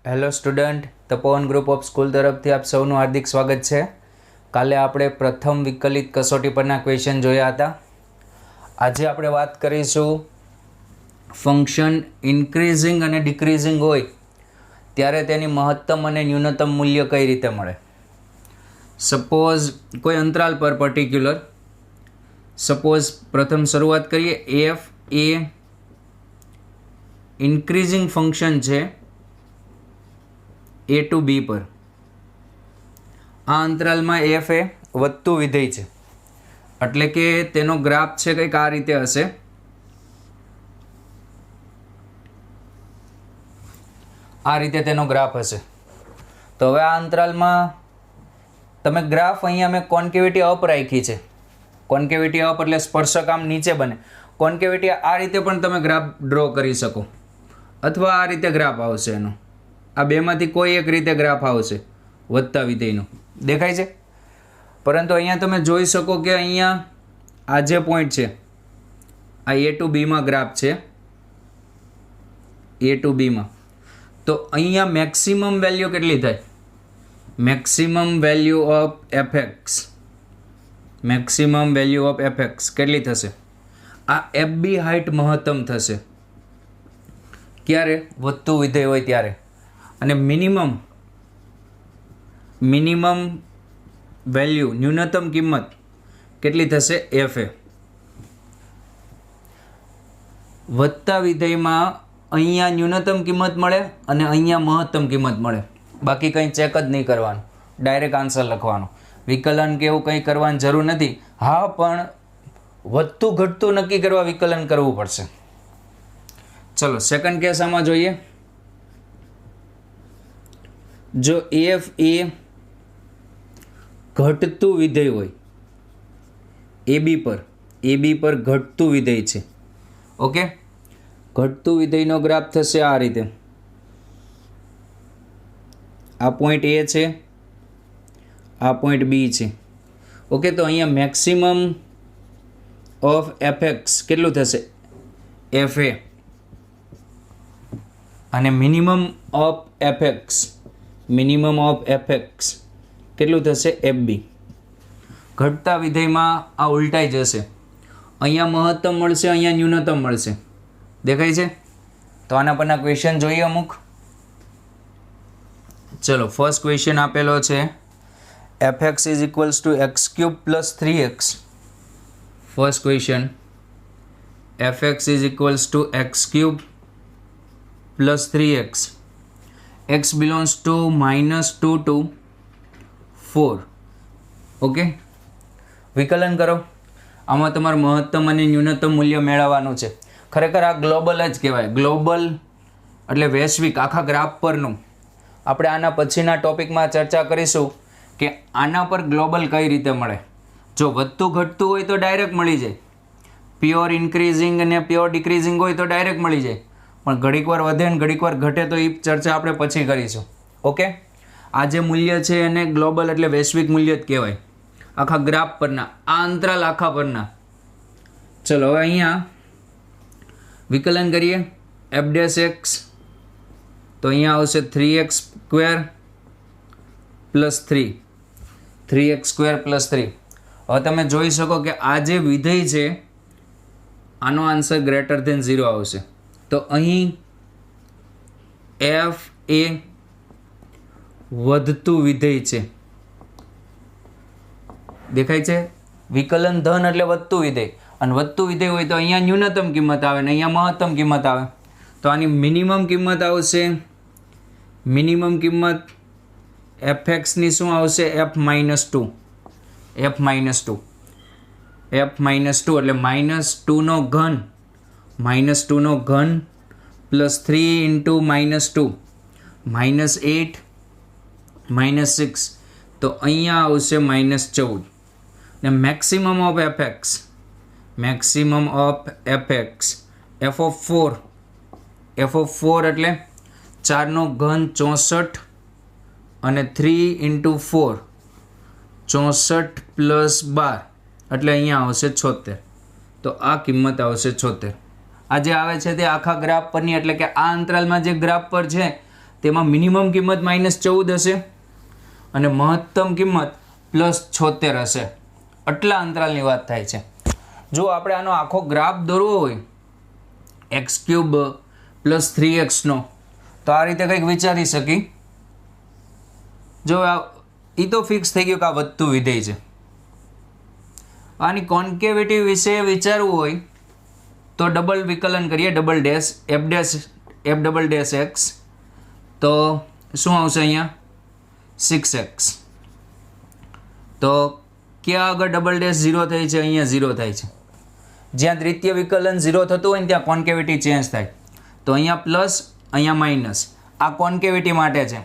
Hello student, Tapovan group of school તરફથી આપ સૌનું હાર્દિક સ્વાગત છે. કાલે આપણે પ્રથમ વિકલિત કસોટી પરના ક્વેશ્ચન જોયા હતા. આજે આપણે વાત કરીશું ફંક્શન ઇન્ક્રીઝિંગ અને ડિક્રીઝિંગ હોય ત્યારે તેની મહત્તમ અને ન્યૂનતમ મૂલ્ય કઈ રીતે મળે. સપોઝ કોઈ અંતરાલ પર પર્ટિક્યુલર, સપોઝ પ્રથમ શરૂઆત કરીએ. એફ એ ઇન્ક્રીઝિંગ ફંક્શન છે a ટુ b પર. આ અંતરાલમાં f એ વધતું વિધેય છે, એટલે કે તેનો ગ્રાફ છે કંઈક આ રીતે હશે. આ રીતે તેનો ગ્રાફ હશે. તો હવે આ અંતરાલમાં તમે ગ્રાફ અહીંયા મેં કોન્કેવિટી અપ રાખી છે. કોન્કેવિટી અપ એટલે સ્પર્શક આમ નીચે બને. કોન્કેવિટી આ રીતે પણ તમે ગ્રાફ ડ્રો કરી શકો, અથવા આ રીતે ગ્રાફ આવશે એનો. આ બેમાંથી કોઈ એક રીતે ગ્રાફ આવશે વધતા વિધેયનો, દેખાય છે. પરંતુ અહીંયા તમે જોઈ શકો કે અહીંયા આ જે પોઈન્ટ છે આ a ટુ b માં ગ્રાફ છે. a ટુ b માં તો અહીંયા મેક્સિમમ વેલ્યુ કેટલી થાય? Maximum value of fx, maximum value of fx કેટલી થશે? આ fb હાઇટ મહત્તમ થશે. ક્યારે? વધતું વિધેય હોય ત્યારે. અને મિનિમમ વેલ્યુ, ન્યૂનતમ કિંમત કેટલી થશે? fa. વધતા વિધેયમાં અહીંયા ન્યૂનતમ કિંમત મળે અને અહીંયા મહત્તમ કિંમત મળે. બાકી કંઈ ચેક જ નહીં કરવાનું, ડાયરેક્ટ આન્સર લખવાનો. વિકલન કે એવું કંઈ કરવાની જરૂર નથી. હા, પણ વધતું ઘટતું નક્કી કરવા વિકલન કરવું પડશે. ચલો સેકન્ડ કેસ આમાં જોઈએ. જો એફ એ ઘટતું વિધેય હોય, એબી પર ઘટતું વિધેય છે. ઓકે, ઘટતું વિધેયનો ગ્રાફ થશે આ રીતે. આ પોઈન્ટ એ છે, આ પોઈન્ટ બી છે. ઓકે, તો અહીંયા મેક્સિમમ ઓફ fx કેટલું થશે? fa. અને મિનિમમ ઓફ fx કેટલું થશે? fb. ઘટતા વિધેયમાં આ ઉલટાઈ જશે. અહીંયા મહત્તમ મળશે, અહીંયા ન્યૂનતમ મળશે. દેખાય છે? તો આના પરના ક્વેશ્ચન જોઈએ અમુક. ચલો, ફર્સ્ટ ક્વેશ્ચન આપેલો છે fx is equals to x cube plus 3x. First question, fx is equals to x cube plus 3x. x belongs to -2 to 4. Okay, વિકલન કરો. આમાં તમારે મહત્તમ અને ન્યૂનતમ મૂલ્ય મેળવવાનું છે. ખરેખર આ ગ્લોબલ જ કહેવાય. ગ્લોબલ એટલે વૈશ્વિક, આખા ગ્રાફ પરનું. આપણે આના પછીના ટોપિકમાં ચર્ચા કરીશું કે આના પર ગ્લોબલ કઈ રીતે મળે. જો વધતું ઘટતું હોય તો ડાયરેક્ટ મળી જાય. પ્યોર ઇન્ક્રીઝિંગ અને પ્યોર ડિક્રીઝિંગ હોય તો ડાયરેક્ટ મળી જાય. પણ ઘડીક વાર વધે ને ઘડીક વાર ઘટે તો એ ચર્ચા આપણે પછી કરીશું. ઓકે, આ જે મૂલ્ય છે એને ગ્લોબલ એટલે વૈશ્વિક મૂલ્ય જ કહેવાય, આખા ગ્રાફ પરના, આ અંતરાલ આખા પરના. ચલો હવે અહીંયા વિકલન કરીએ. f' તો અહીંયા આવશે 3x² પ્લસ 3. 3x² plus 3. હવે તમે જોઈ શકો કે આ જે વિધેય છે આનો આન્સર ગ્રેટર ધેન 0 આવશે. તો અહીં f એ વધતું વિધેય છે. દેખાય છે? વિકલન ધન એટલે વધતું વિધેય, અને વધતું વિધેય હોય તો અહીંયા ન્યૂનતમ કિંમત આવે ને અહીંયા મહત્તમ કિંમત આવે. તો આની મિનિમમ કિંમત આવશે, મિનિમમ કિંમત fx ની શું આવશે? f -2. f -2 એટલે -2 નો ઘન, -2 નો ઘન પ્લસ 3 ઇન્ટુ -2 -8 -6. તો અહીંયા આવશે -14. ને maximum of fx, maximum of fx f of 4 એટલે 4 નો ઘન 64 અને 3 ઇન્ટુ 4 64 પ્લસ 12 એટલે અહીંયા આવશે 76. તો આ કિંમત આવશે 76. આ જે આવે છે તે આખા ગ્રાફ પરની, એટલે કે આ અંતરાલમાં જે ગ્રાફ પર છે તેમાં મિનિમમ કિંમત -14 હશે અને મહત્તમ કિંમત +76 હશે. આટલા અંતરાલની વાત થાય છે. જો આપણે આનો આખો ગ્રાફ દોરવો હોય x³ + 3x નો, તો આ રીતે કંઈક વિચારી શકી. જો એ તો ફિક્સ થઈ ગયું કે આ વધતું વિધેય છે. આની કોન્કેવિટી વિશે વિચારવું હોય તો ડબલ વિકલન કરીએ, ડબલ ડેશ f'(x) તો શું આવશે અહીંયા 6x. તો ક્યાં આગળ ડબલ ડેશ 0 થાય છે? અહીંયા 0 થાય છે. જ્યાં દ્વિતીય વિકલન 0 થતું હોય ને ત્યાં કોન્કેવિટી ચેન્જ થાય. તો અહીંયા પ્લસ, અહીંયા માઇનસ. આ કોન્કેવિટી માટે છે.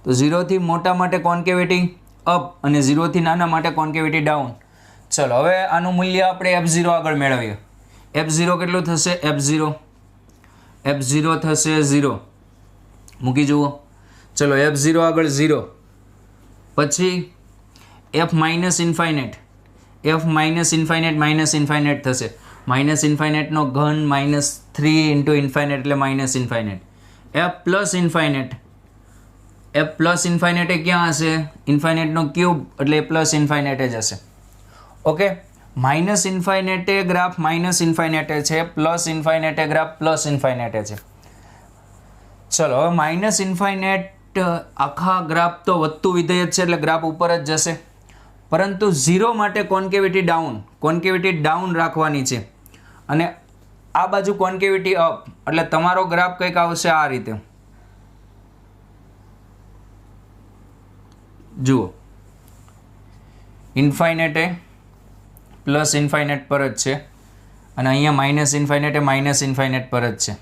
તો 0 થી મોટા માટે કોન્કેવિટી અપ અને 0 થી નાના માટે કોન્કેવિટી ડાઉન. ચલો હવે આનું મૂલ્ય આપણે f0 આગળ મેળવીએ. f0 કેટલું થશે? f0 થશે 0. મૂકી જુઓ. ચલો f0 આગળ 0, પછી f માઇનસ ઇન્ફાઇનાઇટ થશે. માઇનસ ઇન્ફાઇનાઇટનો ઘન -3 × ઇન્ફાઇનાઇટ એટલે minus infinite. f plus infinite એ ક્યાં હશે? ઇન્ફાઇનાઇટનો ક્યુબ એટલે પ્લસ ઇન્ફાઇનાઇટ જ હશે. Okay, minus infinite graph minus infinite છે, plus infinite graph plus infinite છે. ચલો હવે માઇનસ ઇન્ફાઇનાઇટ આખા ગ્રાફ તો વધતું વિધેય જ છે એટલે ગ્રાફ ઉપર જ જશે. પરંતુ 0 માટે કોન્કેવિટી ડાઉન રાખવાની છે અને આ બાજુ કોન્કેવિટી અપ, એટલે તમારો ગ્રાફ કંઈક આવશે આ રીતે. જુઓ, ઇન્ફાઇનાઇટ પ્લસ ઇન્ફાઇનાઇટ પર જ છે અને અહીંયા માઇનસ ઇન્ફાઇનાઇટ પર જ છે.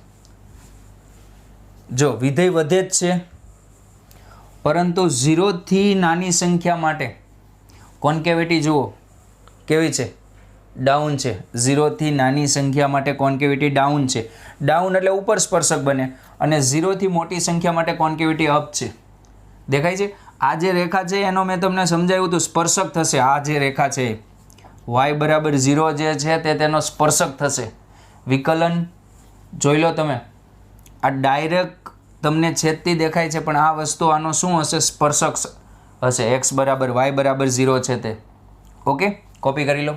જો વિધેય વધે જ છે, પરંતુ 0 થી નાની સંખ્યા માટે કોન્કેવિટી જુઓ કેવી છે? ડાઉન છે. 0 થી નાની સંખ્યા માટે કોન્કેવિટી ડાઉન છે. ડાઉન એટલે ઉપર સ્પર્શક બને અને 0 થી મોટી સંખ્યા માટે કોન્કેવિટી અપ છે. દેખાય છે? આ જે રેખા છે એનો મેં તમને સમજાવ્યું હતું, સ્પર્શક થશે. આ જે રેખા છે y = 0 જે છે તે તેનો સ્પર્શક થશે. વિકલન જોઈ લો તમે, આ ડાયરેક્ટ તમને છેદતી દેખાય છે પણ આ વસ્તુ આનો શું હશે? સ્પર્શક હશે. x = y = 0 છે તે. ઓકે, કોપી કરી લો.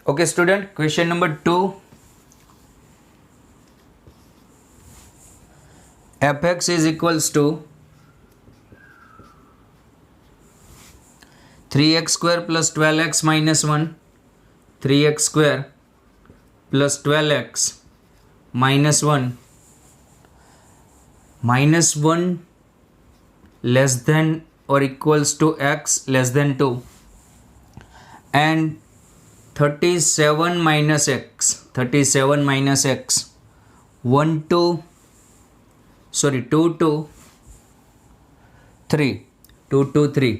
Okay student, question number 2. fx = 3x² + 12x - 1, 3x² + 12x - 1, -1 less than or equals to x less than 2, and 37 - x 2 to 3.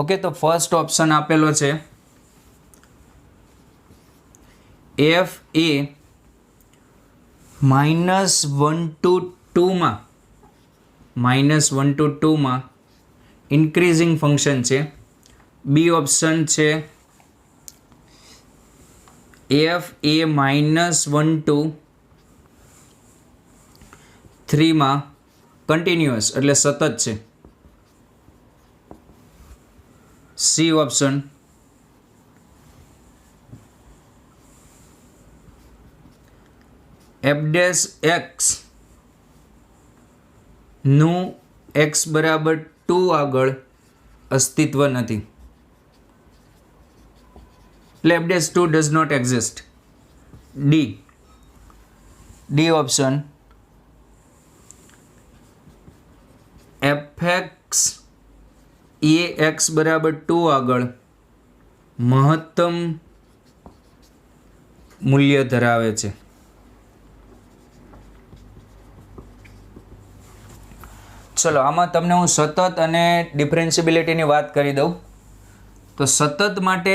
Okay, તો ફર્સ્ટ ઓપ્શન આપેલો છે f એ -1 to 2 માં ઇન્ક્રીઝિંગ ફંક્શન છે. બી option છે f A -1 to 3 માં continuous એટલે સતત છે. સી ઓપ્શન f' નું x = 2 આગળ અસ્તિત્વ નથી, એટલે f' 2 does not exist. D option fx A x = 2 આગળ મહત્તમ મૂલ્ય ધરાવે છે. ચલો આમાં તમને હું સતત અને ડિફરન્શિબિલિટીની વાત કરી દઉં. તો સતત માટે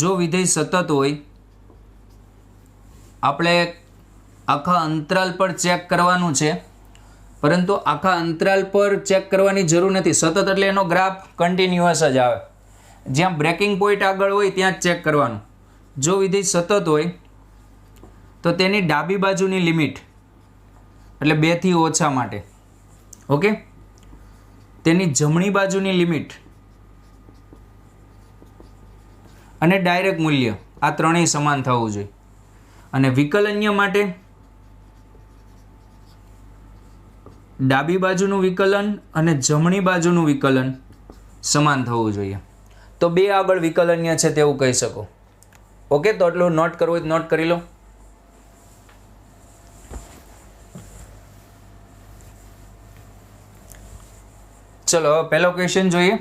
જો વિધેય સતત હોય, આપણે આખા અંતરાલ પર ચેક કરવાનું છે, પરંતુ આખા અંતરાલ પર ચેક કરવાની જરૂર નથી. સતત એટલે એનો ગ્રાફ કન્ટિન્યુઅસ જ આવે. જ્યાં બ્રેકિંગ પોઈન્ટ આગળ હોય ત્યાં જ ચેક કરવાનું. જો વિધેય સતત હોય તો તેની ડાબી બાજુની લિમિટ એટલે 2 થી ઓછા માટે, ઓકે, તેની જમણી બાજુની લિમિટ અને ડાયરેક્ટ મૂલ્ય આ ત્રણેય સમાન થવું જોઈએ. અને વિકલન્ય માટે ડાબી બાજુનું વિકલન અને જમણી બાજુનું વિકલન સમાન થવું જોઈએ. તો 2 આગળ વિકલન્ય છે તેવું કહી શકો. ઓકે, તો એટલું નોટ કરવું હોય તો નોટ કરી લો. ચલો હવે પહેલો ક્વેશ્ચન જોઈએ.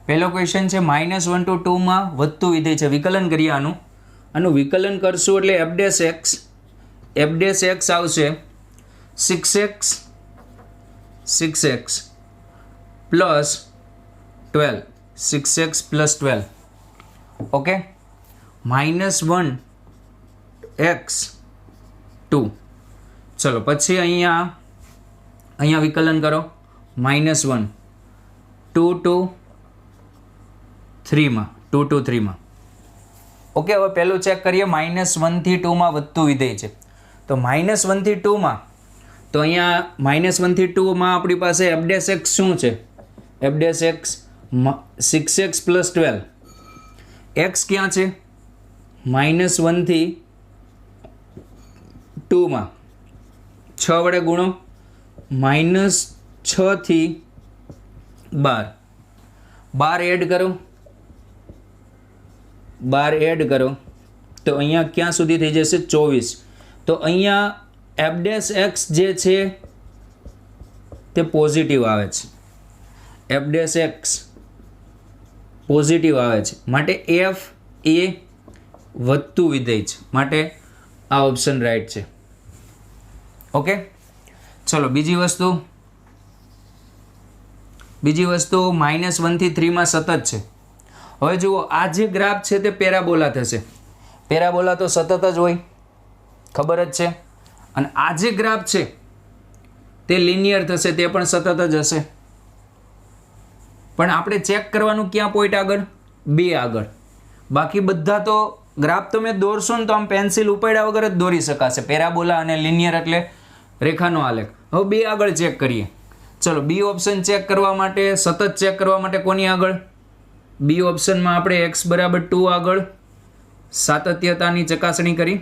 પહેલો ક્વેશ્ચન છે -1 to 2 માં વધતું વિધેય છે. વિકલન કરીએ આનું વિકલન કરશું એટલે f' આવશે 6x plus 12, 6x plus 12, okay, -1x2. ચલો પછી અહીંયા વિકલન કરો -1 2 to 3 માં, ઓકે. હવે પહેલું ચેક કરીએ, -1 થી 2 માં વધતું વિધેય છે. તો -1 થી 2 માં, તો અહીંયા -1 થી 2 માં આપણી પાસે f' શું છે? f' 6x plus 12. x ક્યાં છે? -1 થી 2 માં 6 વડે ગુણો, -6 થી 12 એડ કરો, 12 એડ કરો તો અહીંયા ક્યાં સુધી થઈ જશે? 24. તો અહીંયા f' જે છે તે પોઝિટિવ આવે છે, f' પોઝિટિવ આવે છે, માટે f એ વધતું વિધેય છે, માટે આ ઓપ્શન રાઈટ છે. ઓકે, ચલો બીજી વસ્તુ -1 થી 3 માં સતત છે. હવે જુઓ, આ જે ગ્રાફ છે તે પેરાબોલા થશે. પેરાબોલા તો સતત જ હોય, ખબર જ છે. અને આ જે ગ્રાફ છે તે લિનિયર થશે, તે પણ સતત જ હશે. પણ આપણે ચેક કરવાનું ક્યાં પોઈન્ટ આગળ? 2 આગળ. બાકી બધા તો ગ્રાફ તમે દોરશો ને તો આમ પેન્સિલ ઉપાડ્યા વગર જ દોરી શકાશે. પેરાબોલા અને લિનિયર એટલે રેખાનો આલેખ. હવે 2 આગળ ચેક કરીએ. ચલો બી ઓપ્શન ચેક કરવા માટે, સતત ચેક કરવા માટે કોની આગળ? બી ઓપ્શનમાં આપણે x બરાબર 2 આગળ સાતત્યતાની ચકાસણી કરી,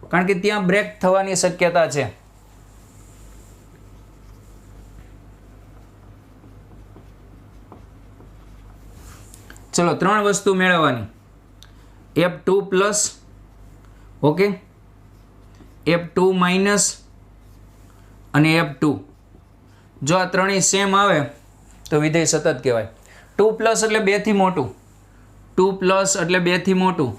કારણ કે ત્યાં બ્રેક થવાની શક્યતા છે. ચલો 3 વસ્તુ મેળવવાની, f2 plus, okay, f2 minus અને f2. જો આ ત્રણેય સેમ આવે તો વિધેય સતત કહેવાય. 2 પ્લસ એટલે 2 થી મોટું, 2 પ્લસ એટલે 2 થી મોટું,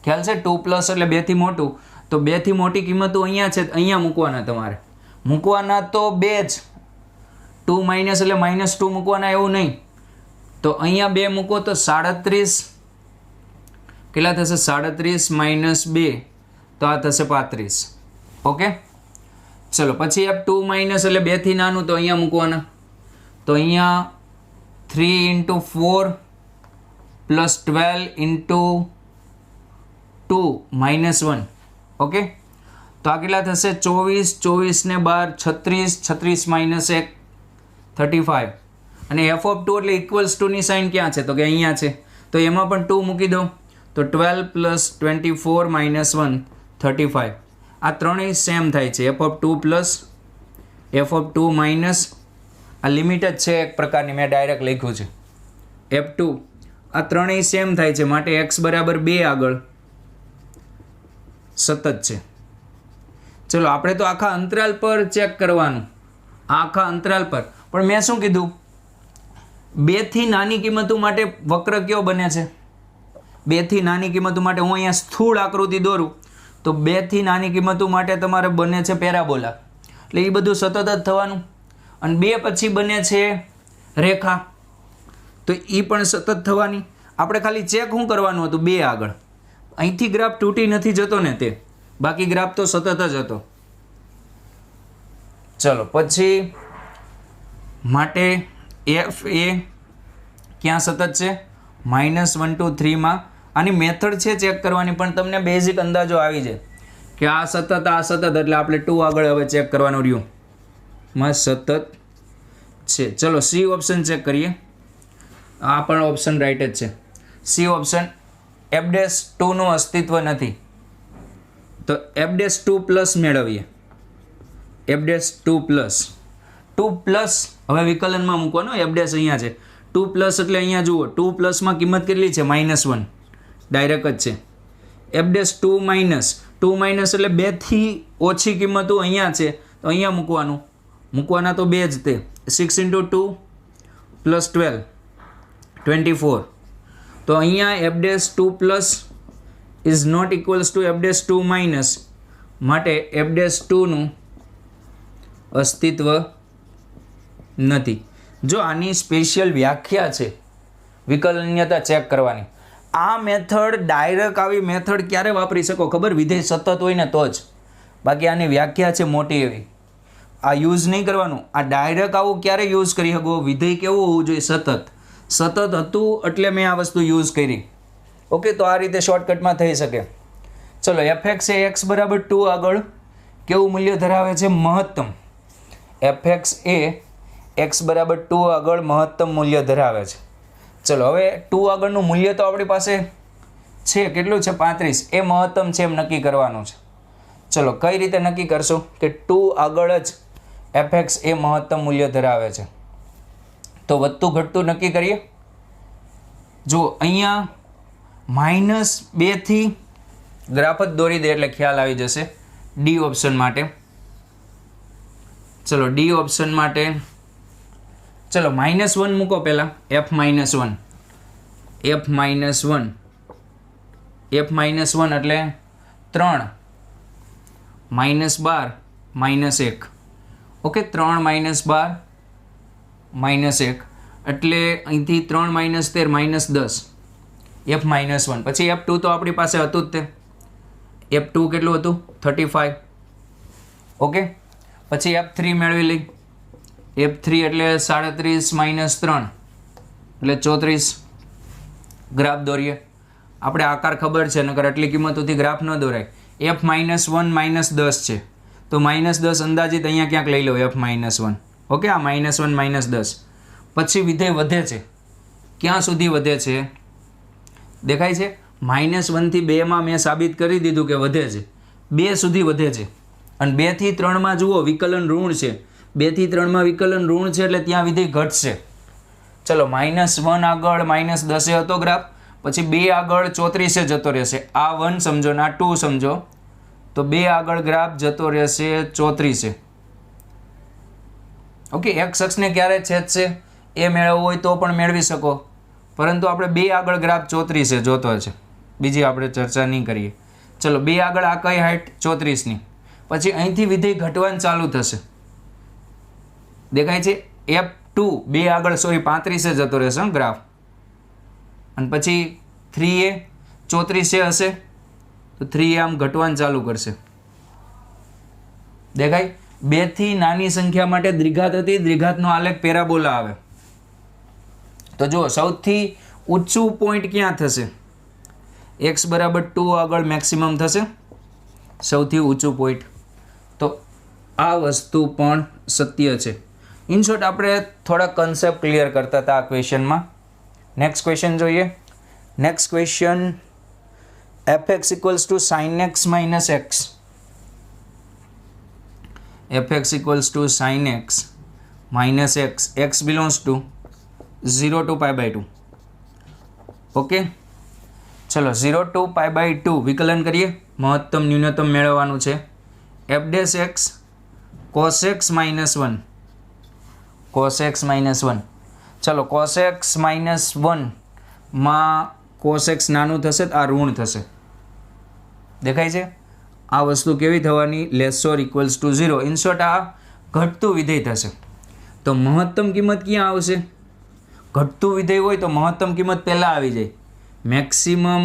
ખ્યાલ છે? 2 પ્લસ એટલે 2 થી મોટું, તો 2 થી મોટી કિંમતો અહીંયા છે, અહીંયા મૂકવાના. તમારે મૂકવાના તો 2 જ. 2 માઇનસ એટલે -2 મૂકવાના, એવું નહીં. તો અહીંયા 2 મૂકો તો 37, કેટલા થશે? 37 માઇનસ 2, તો આ થશે 35. ઓકે, ચલો પછી f2 માઇનસ એટલે 2 થી નાનું, તો અહીંયા મૂકવાના. તો અહીંયા 3 × 4 પ્લસ 12 × 2 -1. ઓકે, તો આ કેટલા થશે? 24, 24 ને 12 36, 36 માઇનસ 1 35. અને f(2) એટલે ઇક્વલ્સ ટુની સાઇન ક્યાં છે? તો કે અહીંયા છે, તો એમાં પણ 2 મૂકી દો. તો 12 પ્લસ 24 માઇનસ 1 35. આ ત્રણેય સેમ થાય છે, f(2) પ્લસ f(2) માઇનસ, આ લિમિટ જ છે એક પ્રકારની, મેં ડાયરેક્ટ લખ્યું છે f2. આ ત્રણેય સેમ થાય છે, માટે x બરાબર 2 આગળ સતત છે. ચલો આપણે તો આખા અંતરાલ પર ચેક કરવાનું, આખા અંતરાલ પર. પણ મેં શું કીધું? 2 થી નાની કિંમતો માટે વક્ર કયો બને છે? 2 થી નાની કિંમતો માટે હું અહીંયા સ્થૂળ આકૃતિ દોરું તો 2 થી નાની કિંમતો માટે તમારે બને છે પેરાબોલા, એટલે એ બધું સતત જ થવાનું. અને 2 પછી બને છે રેખા, તો એ પણ સતત થવાની. આપણે ખાલી ચેક શું કરવાનું હતું? 2 આગળ. અહીંથી ગ્રાફ તૂટી નથી જતો ને તે, બાકી ગ્રાફ તો સતત જ હતો. ચલો પછી માટે f એ ક્યાં સતત છે? -1 to 3 માં આની મેથડ છે ચેક કરવાની, પણ તમને બેઝિક અંદાજો આવી જાય કે આ સતત એટલે આપણે 2 આગળ હવે ચેક કરવાનું રહ્યું માં સતત છે. ચલો સી ઓપ્શન ચેક કરીએ. આ પણ ઓપ્શન રાઈટ જ છે. સી ઓપ્શન f'2 નું અસ્તિત્વ નથી. તો f'2 પ્લસ મેળવીએ. f'2 પ્લસ 2 પ્લસ હવે વિકલનમાં મૂકવાનો. f' અહીંયા છે 2 પ્લસ એટલે અહીંયા જુઓ 2 પ્લસમાં કિંમત કેટલી છે -1 ડાયરેક્ટ જ છે. f'2 માઇનસ એટલે 2 થી ઓછી કિંમતો અહીંયા છે તો અહીંયા મૂકવાના તો 2 જ તે 6 × 2 + 12 24. તો અહીંયા f'2 plus is not equals to f'2 minus, માટે f'2 નું અસ્તિત્વ નથી. જો આની સ્પેશિયલ વ્યાખ્યા છે વિકલનીયતા ચેક કરવાની. આ મેથડ ડાયરેક્ટ આવી મેથડ ક્યારે વાપરી શકો ખબર? વિધેય સતત હોય ને તો જ. બાકી આની વ્યાખ્યા છે મોટી એવી, આ યુઝ નહીં કરવાનું. આ ડાયરેક્ટ આવું ક્યારે યુઝ કરી શકો? વિધેય કેવું હોવું જોઈએ? સતત હતું એટલે મેં આ વસ્તુ યુઝ કરી. ઓકે, તો આ રીતે શોર્ટકટમાં થઈ શકે. ચલો fx એ x બરાબર 2 આગળ કેવું મૂલ્ય ધરાવે છે? મહત્તમ. fx એ x બરાબર 2 આગળ મહત્તમ મૂલ્ય ધરાવે છે. ચલો હવે 2 આગળનું મૂલ્ય તો આપણી પાસે છે, કેટલું છે? 35. એ મહત્તમ છે એમ નક્કી કરવાનું છે. ચલો કઈ રીતે નક્કી કરશો કે 2 આગળ જ fx એ મહત્તમ મૂલ્ય ધરાવે છે? તો વધતું ઘટતું નક્કી કરીએ. જો અહીંયા -2 થી ગ્રાફ જ દોરી દે એટલે ખ્યાલ આવી જશે. ડી ઓપ્શન માટે. ચલો ડી ઓપ્શન માટે ચલો -1 મૂકો પહેલાં. f -1 એટલે 3 -12 -1. ઓકે, 3 -12 -1 એટલે અહીંથી 3 - 13 -10. f -1 પછી f2 તો આપણી પાસે હતું જ તે. f2 કેટલું હતું? 35. ઓકે, પછી f3 મેળવી લઈ. f3 એટલે 37 - 3 એટલે 34. ગ્રાફ દોરીએ. આપણે આકાર ખબર છે, નકર આટલી કિંમતોથી ગ્રાફ ન દોરાય. f -1 -10 છે તો -10 અંદાજિત અહીંયા ક્યાંક લઈ લો. f -1. ઓકે, આ -1 -10. પછી વિધેય વધે છે. ક્યાં સુધી વધે છે દેખાય છે? -1 થી 2 માં મેં સાબિત કરી દીધું કે વધે છે. 2 સુધી વધે છે. અને 2 થી 3 માં જુઓ વિકલન ઋણ છે. 2 થી 3 માં વિકલન ઋણ છે એટલે ત્યાં વિધેય ઘટશે. ચલો -1 આગળ -10 હતો ગ્રાફ, પછી 2 આગળ 34 જતો રહેશે. આ 1 સમજો ને આ 2 સમજો, તો 2 આગળ ગ્રાફ જતો રહેશે 34. ઓકે, x અક્ષને ક્યારે છેદશે એ મેળવવું હોય તો પણ મેળવી શકો, પરંતુ આપણે 2 આગળ ગ્રાફ 34 જોતો છે, બીજી આપણે ચર્ચા નહીં કરીએ. ચલો 2 આગળ આ કઈ હાઈટ? 34ની. પછી અહીંથી વિધેય ઘટવાનું ચાલુ થશે. દેખાય છે? f2 2 આગળ 35 જતો રહેશે ગ્રાફ, અને પછી 3a 34 હશે તો 3a આમ ઘટવાનું ચાલુ કરશે. દેખાય? 2 થી નાની સંખ્યા માટે દ્વિઘાત હતી, દ્વિઘાતનો આલેખ પેરાબોલા આવે. તો જુઓ સૌથી ઊંચું પોઈન્ટ ક્યાં થશે? x બરાબર 2 આગળ મેક્સિમમ થશે સૌથી ઊંચું પોઈન્ટ. તો આ વસ્તુ પણ સત્ય છે. ઇન શોર્ટ આપણે થોડા કન્સેપ્ટ ક્લિયર કરતા હતા આ ક્વેશ્ચનમાં. નેક્સ્ટ ક્વેશ્ચન જોઈએ. Next question fx equals to sin x minus x. fx equals to sin x minus x. x belongs to 0 to π/2. Okay, ચલો 0 to π/2 વિકલન કરીએ. મહત્તમ ન્યૂનતમ મેળવવાનું છે. f' cos x minus 1. cos x minus 1. ચલો cos x minus 1 માં cos x નાનું થશે તો આ ઋણ થશે. દેખાય છે? આ વસ્તુ કેવી થવાની? Less or equals to 0. In short આ ઘટતું વિધેય થશે. તો મહત્તમ કિંમત ક્યાં આવશે? ઘટતું વિધેય હોય તો મહત્તમ કિંમત પહેલાં આવી જાય. Maximum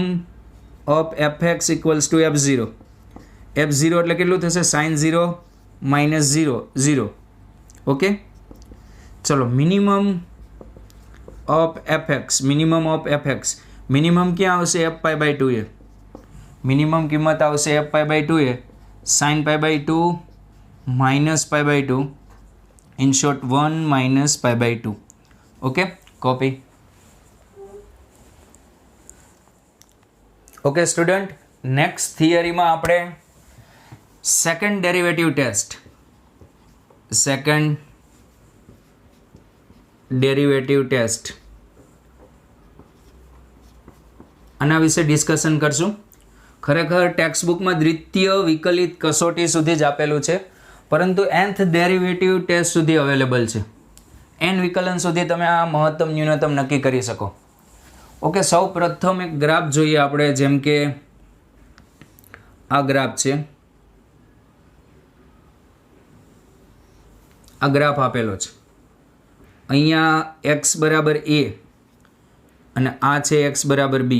of fx equals two f0. f0 એટલે કેટલું થશે? sin 0 minus 0 0. ઓકે, ચલો minimum of fx. Minimum of fx minimum ક્યાં આવશે એફ પાઈ બાય 2 એ મિનિમમ કિંમત આવશે એફ પાઈ બાય 2 એ sine pi by 2 minus pi by 2 in short 1 minus pi by 2. Okay, copy. Okay student, next થિયરીમાં આપણે second derivative test આના વિશે ડિસ્કશન કરશું. ખરેખર ટેક્સ્ટ બુકમાં દ્વિતીય વિકલિત કસોટી સુધી જ આપેલું છે, પરંતુ nth ડેરિવેટિવ ટેસ્ટ સુધી અવેલેબલ છે. n વિકલન સુધી તમે આ મહત્તમ ન્યૂનતમ નક્કી કરી શકો. ઓકે, સૌ પ્રથમ એક ગ્રાફ જોઈએ આપણે. જેમ કે આ ગ્રાફ છે, આ ગ્રાફ આપેલો છે. અહીંયા x બરાબર a અને આ છે x બરાબર b.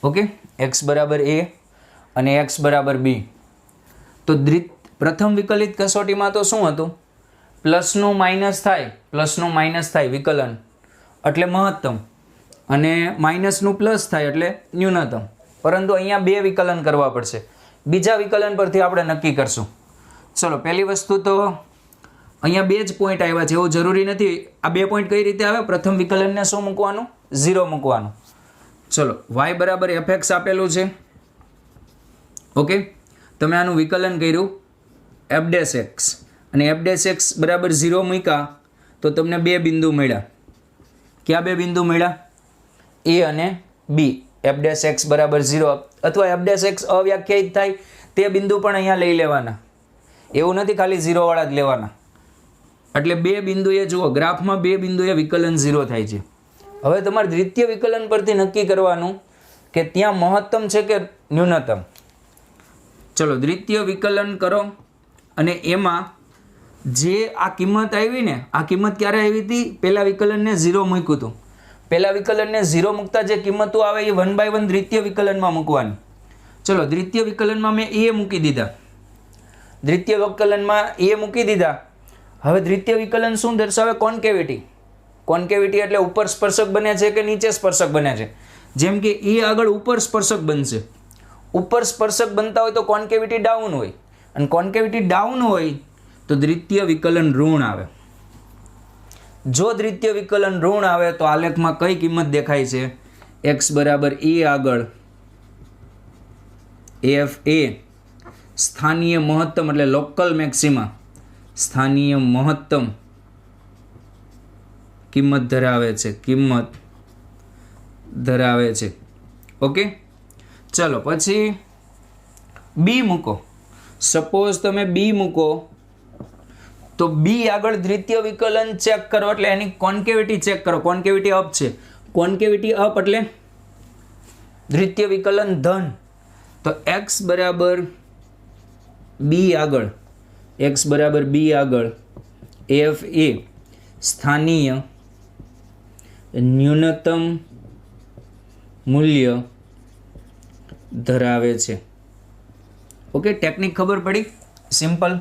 ઓકે, x બરાબર a અને x બરાબર b. તો પ્રથમ વિકલિત કસોટીમાં તો શું હતું? પ્લસનું માઇનસ થાય વિકલન એટલે મહત્તમ, અને માઇનસનું પ્લસ થાય એટલે ન્યૂનતમ. પરંતુ અહીંયા બે વિકલન કરવા પડશે. બીજા વિકલન પરથી આપણે નક્કી કરશું. ચલો, પહેલી વસ્તુ તો અહીંયા બે જ પોઈન્ટ આવ્યા છે, એવું જરૂરી નથી. આ બે પોઈન્ટ કઈ રીતે આવે? પ્રથમ વિકલનને શું મૂકવાનું? 0 મૂકવાનું. ચલો, y બરાબર fx આપેલું છે. ઓકે, તમે આનું વિકલન કર્યું f ડેશ x અને f ડેશ x બરાબર 0 મૂક્યા તો તમને બે બિંદુ મળ્યા. ક્યાં બે બિંદુ મળ્યા? a અને b. f ડેશ x બરાબર 0 અથવા f ડેશ x અવ્યાખ્યાયિત થાય તે બિંદુ પણ અહીંયા લઈ લેવાના. એવું નથી ખાલી 0 વાળા જ લેવાના. એટલે બે બિંદુએ જુઓ, ગ્રાફમાં બે બિંદુએ વિકલન 0 થાય છે. હવે તમારે દ્વિતીય વિકલન પરથી નક્કી કરવાનું કે ત્યાં મહત્તમ છે કે ન્યૂનતમ. ચલો, દ્વિતીય વિકલન કરો અને એમાં જે આ કિંમત આવી ને, આ કિંમત ક્યારે આવી હતી? પહેલા વિકલનને 0 મૂક્યું હતું. પહેલા વિકલનને 0 મૂકતા જે કિંમતો આવે એ 1 બાય 1 દ્વિતીય વિકલનમાં મૂકવાની. ચલો, દ્વિતીય વિકલનમાં મેં એ મૂકી દીધા. હવે દ્વિતીય વિકલન શું દર્શાવે? કોન્કેવિટી એટલે ઉપર સ્પર્શક બને છે કે નીચે સ્પર્શક બને છે. જેમ કે એ આગળ ઉપર સ્પર્શક બનશે. ઉપર સ્પર્શક બનતા હોય તો કોન્કેવિટી ડાઉન હોય, અને કોન્કેવિટી ડાઉન હોય તો દ્વિતીય વિકલન ઋણ આવે. જો દ્વિતીય વિકલન ઋણ આવે તો આલેખમાં કઈ કિંમત દેખાય છે? x બરાબર a આગળ f a સ્થાનીય મહત્તમ એટલે લોકલ મેક્સિમા, સ્થાનીય મહત્તમ કિંમત ધરાવે છે. ઓકે, ચલો પછી બી મૂકો. સપોઝ તમે બી મૂકો તો બી આગળ દ્વિતીય વિકલન ચેક કરો એટલે એની કોન્કેવિટી ચેક કરો. કોન્કેવિટી અપ છે. કોન્કેવિટી અપ એટલે દ્વિતીય વિકલન ધન. તો x બરાબર બી આગળ f a સ્થાનીય ન્યૂનતમ મૂલ્ય ધરાવે છે. ઓકે, ટેકનિક ખબર પડી? સિમ્પલ.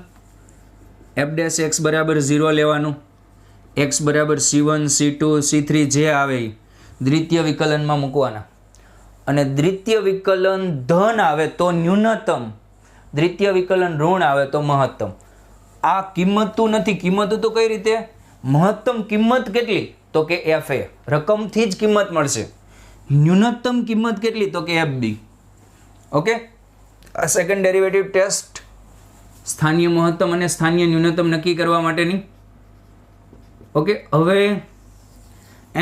f ડેશ x બરાબર 0 લેવાનું. x બરાબર c1 c2 c3 જે આવે એ દ્વિતીય વિકલનમાં મૂકવાના. અને દ્વિતીય વિકલન ધન આવે તો ન્યૂનતમ, દ્વિતીય વિકલન ઋણ આવે તો મહત્તમ. આ કિંમતું નથી. કિંમતું તો કઈ રીતે? મહત્તમ કિંમત કેટલી? તો કે fa, રકમથી જ કિંમત મળશે. ન્યૂનતમ કિંમત કેટલી? તો કે fb. ઓકે, આ સેકન્ડ ડેરિવેટિવ ટેસ્ટ સ્થાનીય મહત્તમ અને સ્થાનીય ન્યૂનતમ નક્કી કરવા માટેની. ઓકે, હવે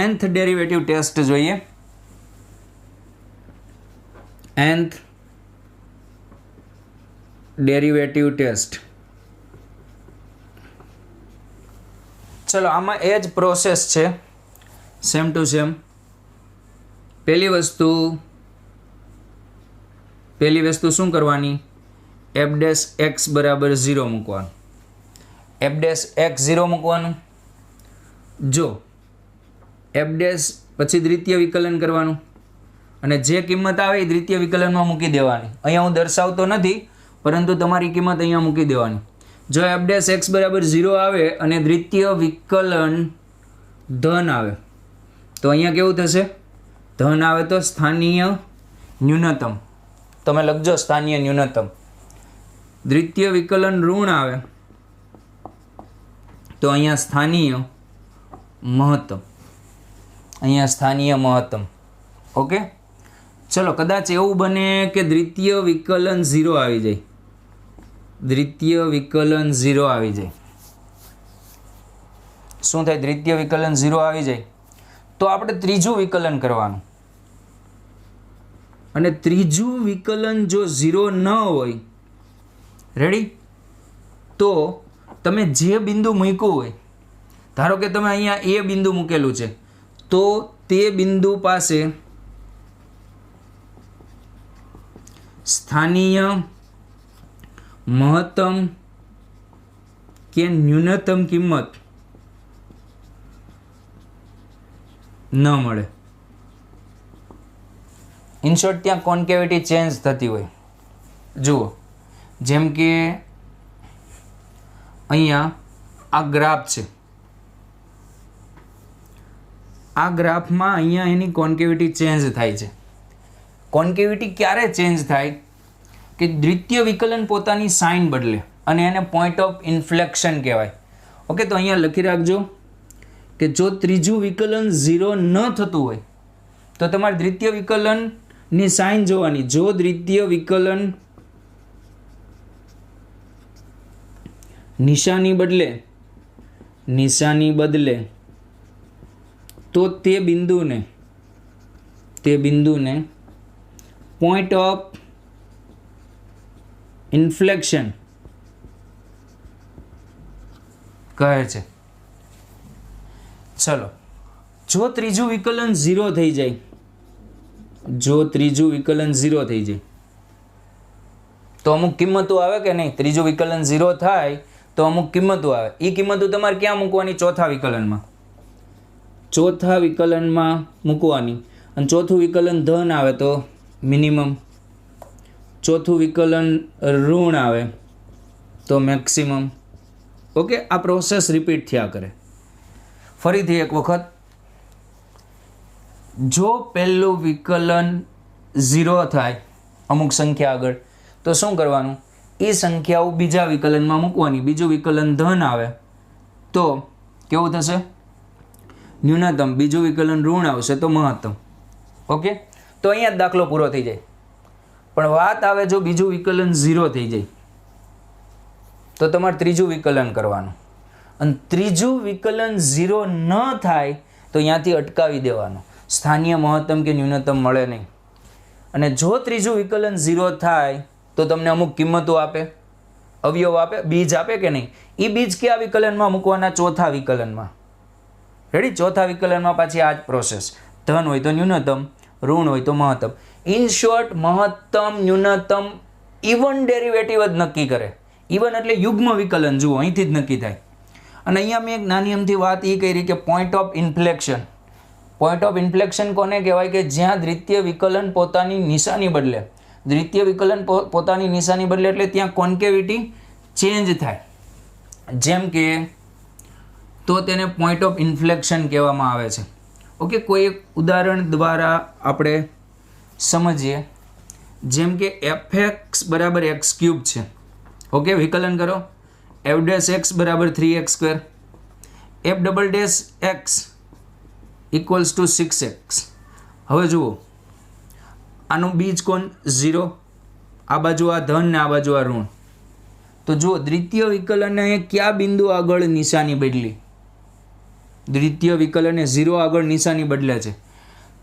nth ડેરિવેટિવ ટેસ્ટ જોઈએ. nth derivative test. ચલો, આમાં એ જ પ્રોસેસ છે, સેમ ટુ સેમ. પહેલી વસ્તુ શું કરવાની? f ડેશ x બરાબર 0 મૂકવાનું. f ડેશ x 0 મૂકવાનું. જો f ડેશ પછી દ્વિતીય વિકલન કરવાનું, અને જે કિંમત આવે એ દ્વિતીય વિકલનમાં મૂકી દેવાની. અહીંયા હું દર્શાવતો નથી, પરંતુ તમારી કિંમત અહીંયા મૂકી દેવાની. જો f ડેશ x બરાબર 0 આવે અને દ્વિતીય વિકલન ધન આવે તો અહીંયા કેવું થશે? ધન આવે તો સ્થાનીય ન્યૂનતમ, તમે લખજો સ્થાનીય ન્યૂનતમ. દ્વિતીય વિકલન ઋણ આવે તો અહીંયા સ્થાનીય મહત્તમ, અહીંયા સ્થાનીય મહત્તમ. ઓકે, ચલો કદાચ એવું બને કે દ્વિતીય વિકલન 0 આવી જાય, દ્વિતીય વિકલન 0 આવી જાય. શું થાય? દ્વિતીય વિકલન 0 આવી જાય તો આપણે ત્રીજું વિકલન કરવાનું, અને ત્રીજું વિકલન જો 0 ન હોય, રેડી, તો તમે જે બિંદુ મૂક્યું હોય, ધારો કે તમે અહીંયા એ બિંદુ મૂકેલું છે, તો તે બિંદુ પાસે સ્થાનીય મહત્તમ કે ન્યૂનતમ કિંમત ન મળે. ઇન શોર્ટ ત્યાં કોન્કેવિટી ચેન્જ થતી હોય. જુઓ, જેમ કે અહીંયા આ ગ્રાફ છે, આ ગ્રાફમાં અહીંયા એની કોન્કેવિટી ચેન્જ થાય છે. કોન્કેવિટી ક્યારે ચેન્જ થાય? કે દ્વિતીય વિકલન પોતાની સાઇન બદલે, અને એને પોઈન્ટ ઓફ ઇન્ફ્લેક્શન કહેવાય. ઓકે, તો અહીંયા લખી રાખજો કે જો ત્રીજું વિકલન 0 ન થતું હોય તો તમારે દ્વિતીય વિકલનની સાઇન જોવાની. જો દ્વિતીય વિકલન નિશાની બદલે તો તે બિંદુને પોઈન્ટ ઓફ ઇન્ફ્લેક્શન કહે છે. ચલો, જો ત્રીજું વિકલન 0 થઈ જાય, તો અમુક કિંમતો આવે કે નહીં? ત્રીજું વિકલન 0 થાય તો અમુક કિંમતો આવે. એ કિંમતો તમારે ક્યાં મૂકવાની? ચોથા વિકલનમાં મૂકવાની. અને ચોથું વિકલન ધન આવે તો મિનિમમ, ચોથું વિકલન ઋણ આવે તો મેક્સિમમ. ઓકે, આ પ્રોસેસ રિપીટ થયા કરે. ફરીથી એક વખત, જો પહેલું વિકલન 0 થાય અમુક સંખ્યા આગળ, તો શું કરવાનું? એ સંખ્યાઓ બીજા વિકલનમાં મૂકવાની. બીજું વિકલન ધન આવે તો કેવું થશે? ન્યૂનતમ. બીજું વિકલન ઋણ આવશે તો મહત્તમ. ઓકે, તો અહીંયા જ દાખલો પૂરો થઈ જાય. પણ વાત આવે જો બીજું વિકલન 0 થઈ જાય તો તમારે ત્રીજું વિકલન કરવાનું. અને ત્રીજું વિકલન 0 ન થાય તો અહીંયાથી અટકાવી દેવાનું. સ્થાનીય મહત્તમ કે ન્યૂનતમ મળે નહીં. અને જો ત્રીજું વિકલન 0 થાય તો તમને અમુક કિંમતો આપે, અવયવ આપે, બીજ આપે કે નહીં? એ બીજ કયા વિકલનમાં મૂકવાના? ચોથા વિકલનમાં. રેડી? ચોથા વિકલનમાં પાછી આ જ પ્રોસેસ. ધન હોય તો ન્યૂનતમ, ઋણ હોય તો મહત્તમ. ઇન શોર્ટ, મહત્તમ, ન્યૂનતમ ઇવન ડેરિવેટિવ જ નક્કી કરે. ઇવન એટલે યુગ્મ વિકલન. જુઓ, અહીંથી જ નક્કી થાય. અને અહીંયા મેં એક નાની અમથી વાત એ કરી કે point of inflection. Point of inflection કોને કહેવાય? કે જ્યાં દ્વિતીય વિકલન પોતાની નિશાની બદલે, એટલે ત્યાં કોન્કેવિટી ચેન્જ થાય. જેમ કે, તો તેને પોઈન્ટ ઓફ ઇન્ફ્લેક્શન કહેવામાં આવે છે. ઓકે, કોઈ એક ઉદાહરણ દ્વારા આપણે સમજીએ. જેમ કે fx બરાબર x³ છે. ઓકે, વિકલન કરો. f' બરાબર 3x², f"x equals to 6x. હવે જુઓ, આનું બીજ કોણ? 0. આ બાજુ આ ધન ને આ બાજુ આ ઋણ. તો જુઓ, દ્વિતીય વિકલને કયા બિંદુ આગળ નિશાની બદલી? દ્વિતીય વિકલને 0 આગળ નિશાની બદલે છે.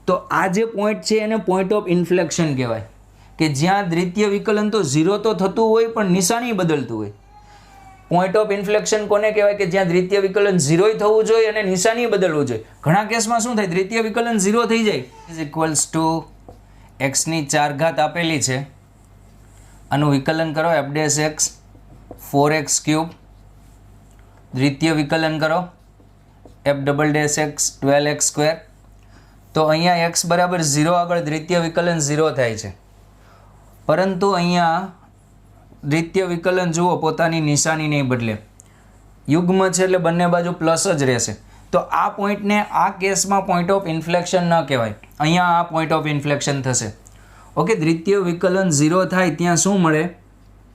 તો આ જે પોઈન્ટ છે એને પોઈન્ટ ઓફ ઇન્ફ્લેક્શન કહેવાય. કે જ્યાં દ્વિતીય વિકલન તો 0 તો થતું હોય પણ નિશાની બદલતું હોય. પોઈન્ટ ઓફ ઇન્ફ્લેક્શન કોને કહેવાય? કે જ્યાં દ્વિતીય વિકલન 0 થવું જોઈએ અને નિશાની બદલવું જોઈએ. ઘણા કેસમાં શું થાય? દ્વિતીય વિકલન 0 થઈ જાય. ઇઝ ઇક્વલ્સ ટુ x⁴ આપેલી છે. આનું વિકલન કરો. f'(x) 4x³. દ્વિતીય વિકલન કરો. f"(x) 12x². તો અહીંયા x બરાબર 0 આગળ દ્વિતીય વિકલન 0 થાય છે. પરંતુ અહીંયા દ્વિતીય વિકલન જુઓ પોતાની નિશાની નહીં બદલે. યુગ્મ છે એટલે બંને બાજુ પ્લસ જ રહેશે. તો આ પોઈન્ટને આ કેસમાં પોઈન્ટ ઓફ ઇન્ફ્લેક્શન ન કહેવાય, અહીંયા આ પોઈન્ટ ઓફ ઇન્ફ્લેક્શન થશે. ઓકે, દ્વિતીય વિકલન 0 થાય ત્યાં શું મળે?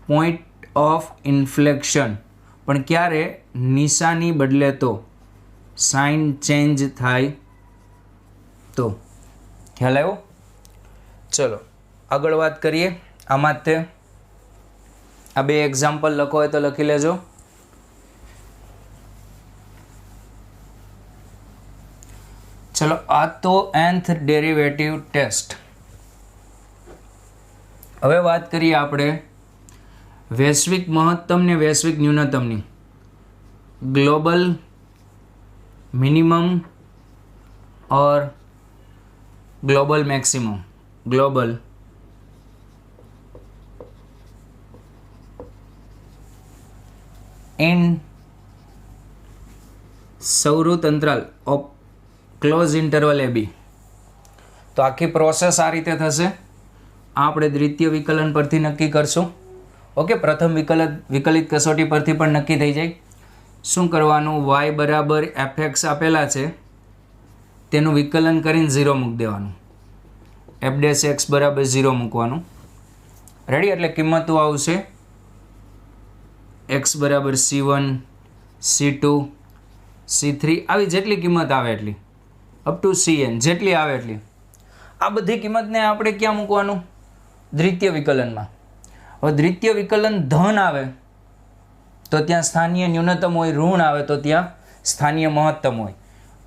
Point of inflection. પણ ક્યારે? નિશાની બદલે તો, સાઇન ચેન્જ થાય તો. ખ્યાલ આવ્યો? ચલો આગળ વાત કરીએ. આમાં તે આ બે એક્ઝામ્પલ લખો હોય તો લખી લેજો. ચલો, આ તો nth ડેરિવેટિવ ટેસ્ટ. હવે વાત કરીએ આપણે વૈશ્વિક મહત્તમ ને વૈશ્વિક ન્યૂનતમની. ગ્લોબલ મિનિમમ और ग्लोबल मैक्सिमम. ग्लोबल इन સૌરૃત અંતરાલ ઓફ ક્લોઝ ઇન્ટરવલ AB. તો આખી પ્રોસેસ આ રીતે થશે. આપણે દ્વિતીય વિકલન પરથી નક્કી કરશું. ઓકે, પ્રથમ વિકલિત કસોટી પરથી પણ નક્કી થઈ જાય. શું કરવાનું? y બરાબર fx આપેલા છે, તેનું વિકલન કરીને 0 મૂકી દેવાનું. f' x બરાબર 0 મૂકવાનું. રેડી? એટલે કિંમતો આવશે x બરાબર c1, c2, c3, આવી જેટલી કિંમત આવે એટલી, અપ ટુ cn જેટલી આવે એટલી. આ બધી કિંમતને આપણે ક્યાં મૂકવાનું? દ્વિતીય વિકલનમાં. હવે દ્વિતીય વિકલન ધન આવે તો ત્યાં સ્થાનીય ન્યૂનતમ હોય, ઋણ આવે તો ત્યાં સ્થાનીય મહત્તમ હોય.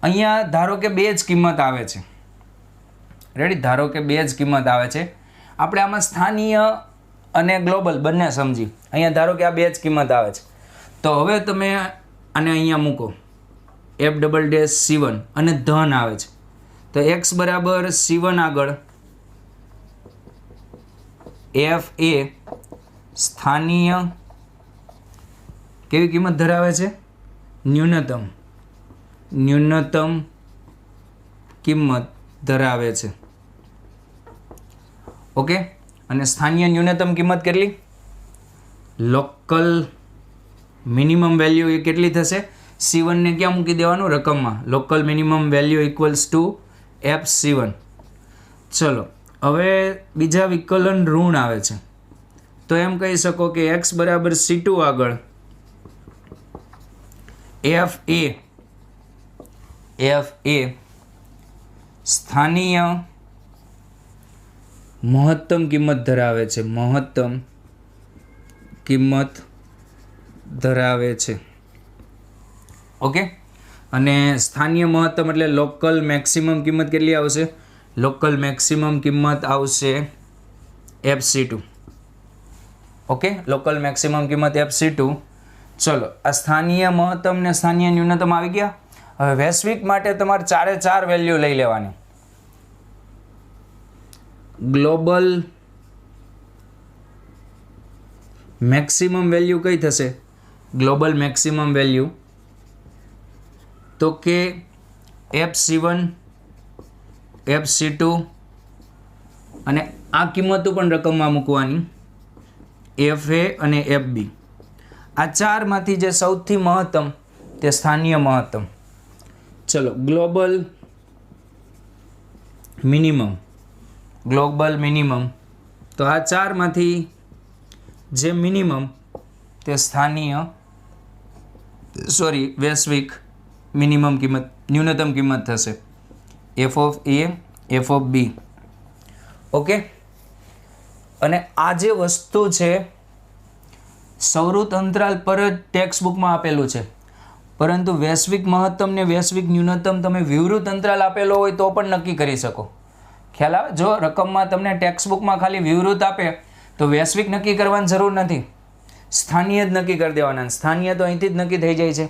અહીંયા ધારો કે બે જ કિંમત આવે છે. રેડી? ધારો કે બે જ કિંમત આવે છે. આપણે આમાં સ્થાનીય અને ગ્લોબલ બંને સમજી. અહીંયા ધારો કે આ બે જ કિંમત આવે છે. તો હવે તમે આને અહીંયા મૂકો, f'(c1) અને ધન આવે છે. તો x બરાબર c1 આગળ f એ સ્થાનીય કેવી કિંમત ધરાવે છે? ન્યૂનતમ કિંમત ધરાવે છે. ઓકે, અને સ્થાનીય ન્યૂનતમ કિંમત કેટલી? લોકલ મિનિમમ વેલ્યુ એ કેટલી થશે? c1 ને ક્યાં મૂકી દેવાનું? રકમમાં. Local minimum value equals to fc1. ચલો, હવે બીજા વિકલન ઋણ આવે છે. તો એમ કહી શકો કે x બરાબર c2 આગળ f એ સ્થાનીય મહત્તમ કિંમત ધરાવે છે. મહત્તમ કિંમત ધરાવે છે. ઓકે, અને સ્થાનીય મહત્તમ એટલે લોકલ મેક્સિમમ કિંમત કેટલી આવશે? લોકલ મેક્સિમમ કિંમત આવશે fc2. ઓકે, લોકલ મેક્સિમમ કિંમત fc2. ચલો, આ સ્થાનીય મહત્તમ ને સ્થાનીય ન્યૂનતમ આવી ગયા. હવે વૈશ્વિક માટે તમારે 4 વેલ્યુ લઈ લેવાની. ગ્લોબલ મેક્સિમમ વેલ્યુ કઈ થશે? ગ્લોબલ મેક્સિમમ વેલ્યુ તો કે fc1, fc2 અને આ કિંમતો પણ રકમમાં મૂકવાની, fa અને fb. આ ચારમાંથી જે સૌથી મહત્તમ તે સ્થાનીય મહત્તમ. ચલો, ગ્લોબલ મિનિમમ. તો આ ચારમાંથી જે મિનિમમ તે સ્થાનીય વૈશ્વિક મિનિમમ કિંમત, ન્યૂનતમ કિંમત થશે. f of a, f of b. Okay, અને આ જે વસ્તુ છે સૌરૃત અંતરાલ પર જ ટેક્સ્ટ બુકમાં આપેલું છે, પરંતુ વૈશ્વિક મહત્તમ ને વૈશ્વિક ન્યૂનતમ તમે વિવૃત અંતરાલ આપેલો હોય તો પણ નક્કી કરી શકો. ખ્યાલ આવે? જો રકમમાં તમને ટેક્સ્ટ બુકમાં ખાલી વિવૃત આપે તો વૈશ્વિક નક્કી કરવાની જરૂર નથી, સ્થાનીય જ નક્કી કરી દેવાના. સ્થાનીય તો અહીંથી જ નક્કી થઈ જાય છે.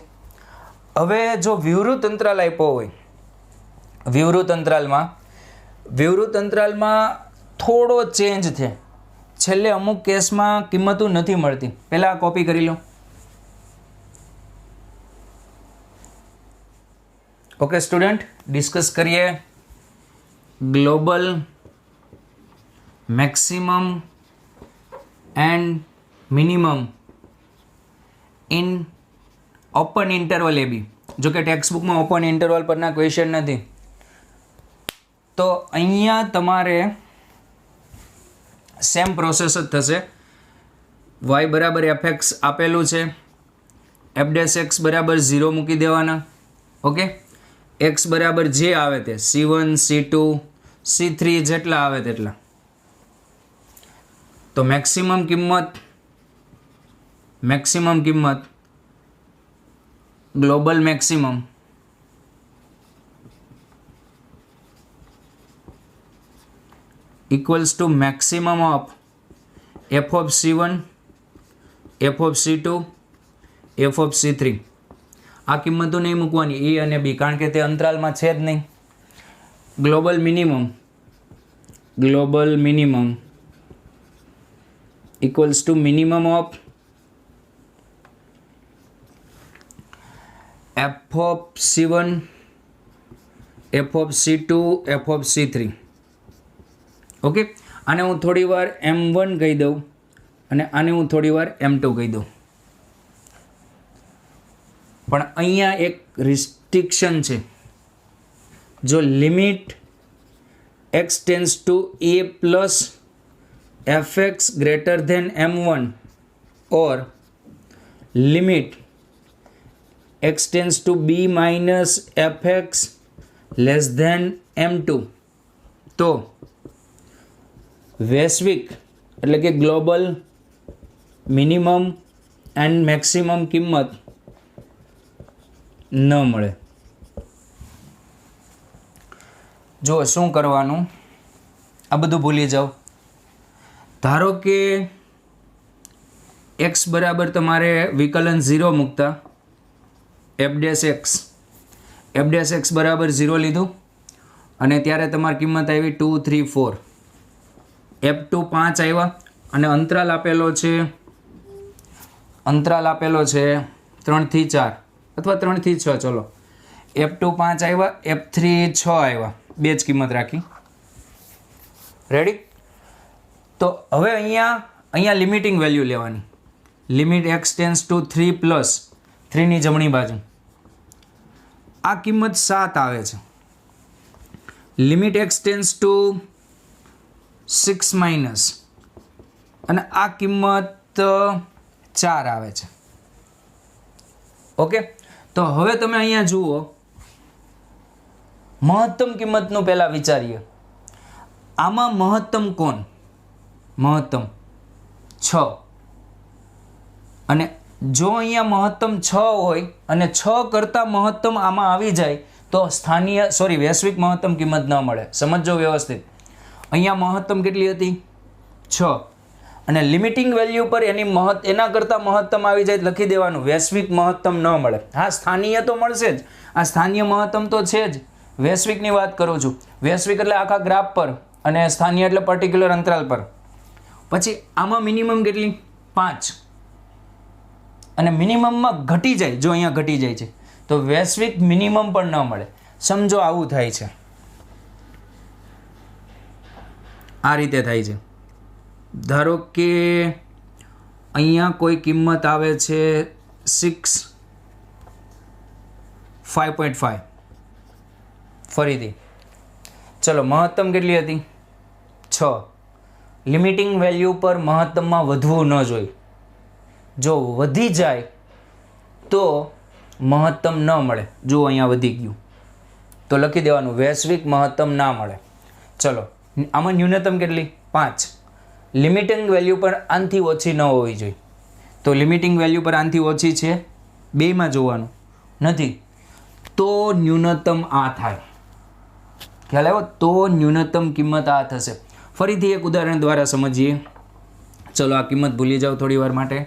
હવે જો વિવૃત અંતરાલ આપ્યો હોય, વિવૃત અંતરાલમાં થોડો ચેન્જ છે. છેલ્લે અમુક કેસમાં કિંમતો નથી મળતી. પહેલાં કોપી કરી લો. ઓકે સ્ટુડન્ટ, ડિસ્કસ કરીએ global maximum and minimum in open interval AB. જો કે ટેક્સ્ટ બુકમાં ઓપન ઇન્ટરવલ પરના ક્વેશ્ચન નથી. તો અહીંયા તમારે સેમ પ્રોસેસ જ થશે. y બરાબર fx આપેલું છે, f ડેશ x બરાબર 0 મૂકી દેવાના. ઓકે, x બરાબર જે આવે તે c1 c2 c3 જેટલા આવે તેટલા. તો મેક્સિમમ કિંમત global maximum equals to maximum of f of c1, f of c2, f of c3. આ કિંમતો નહીં મૂકવાની એ અને બી, કારણ કે તે અંતરાલમાં છે જ નહીં. Global minimum equals to minimum of f of c1, f of c2, f of c3. Okay, આને હું થોડી વાર m1 કહી દઉં અને આને હું થોડી વાર m2 કહી દઉં. પણ અહીંયા એક રિસ્ટ્રિક્શન છે. જો limit x tends to a plus fx greater than m1 or limit x tends to b minus fx less than m2, તો વૈશ્વિક એટલે કે ગ્લોબલ મિનિમમ એન્ડ મેક્સિમમ કિંમત ન મળે. જો શું કરવાનું, આ બધું ભૂલી જાઓ. ધારો કે x બરાબર તમારે વિકલન 0 મૂકતા f ડેશ x બરાબર 0 લીધું અને ત્યારે તમારી કિંમત આવી 2 3 4, f2 5 આવ્યા અને અંતરાલ આપેલો છે 3 થી 4 અથવા 3 થી 6. ચલો f2 5 આવ્યા, f3 6 આવ્યા, બે જ કિંમત રાખી. રેડી? તો હવે અહીંયા લિમિટિંગ વેલ્યુ લેવાની. Limit x tends to 3 plus 3ની જમણી બાજુ, આ કિંમત 7 આવે છે. Limit x tends to 6 minus અને આ કિંમત 4 આવે છે. ઓકે, તો હવે તમે અહીંયા જુઓ, મહત્તમ કિંમતનું પહેલાં વિચારીએ. આમાં મહત્તમ કોણ? મહત્તમ 6. અને જો અહીંયા મહત્તમ 6 હોય અને 6 કરતાં મહત્તમ આમાં આવી જાય તો વૈશ્વિક મહત્તમ કિંમત ન મળે. સમજો વ્યવસ્થિત. અહીંયા મહત્તમ કેટલી હતી? 6. અને લિમિટિંગ વેલ્યુ પર એના કરતાં મહત્તમ આવી જાય લખી દેવાનું, વૈશ્વિક મહત્તમ ન મળે. હા, સ્થાનીય તો મળશે જ, આ સ્થાનીય મહત્તમ તો છે જ. વૈશ્વિકની વાત કરું છું. વૈશ્વિક એટલે આખા ગ્રાફ પર અને સ્થાનીય એટલે પર્ટિક્યુલર અંતરાલ પર. પછી આમાં મિનિમમ કેટલી? 5. અને મિનિમમમાં ઘટી જાય, જો અહીંયા ઘટી જાય છે તો વૈશ્વિક મિનિમમ પણ ન મળે. સમજો આવું થાય છે, આ રીતે થાય છે. ધારો કે અહીંયા કોઈ કિંમત આવે છે 5.5. ફરીથી ચલો, મહત્તમ કેટલી હતી? 6. લિમિટિંગ વેલ્યુ પર મહત્તમમાં વધવું ન જોઈએ. જો વધી જાય તો મહત્તમ ન મળે. જો અહીંયા વધી ગયું તો લખી દેવાનું વૈશ્વિક મહત્તમ ના મળે. ચલો, આમાં ન્યૂનતમ કેટલી? 5. લિમિટિંગ વેલ્યુ પર આનથી ઓછી ન હોવી જોઈએ. તો લિમિટિંગ વેલ્યુ પર આનથી ઓછી છે, બેમાં જોવાનું નથી, તો ન્યૂનતમ આ થાય. ખ્યાલ આવ્યો? તો ન્યૂનતમ કિંમત આ થશે. ફરીથી એક ઉદાહરણ દ્વારા સમજીએ. ચલો, આ કિંમત ભૂલી જાઓ થોડી વાર માટે.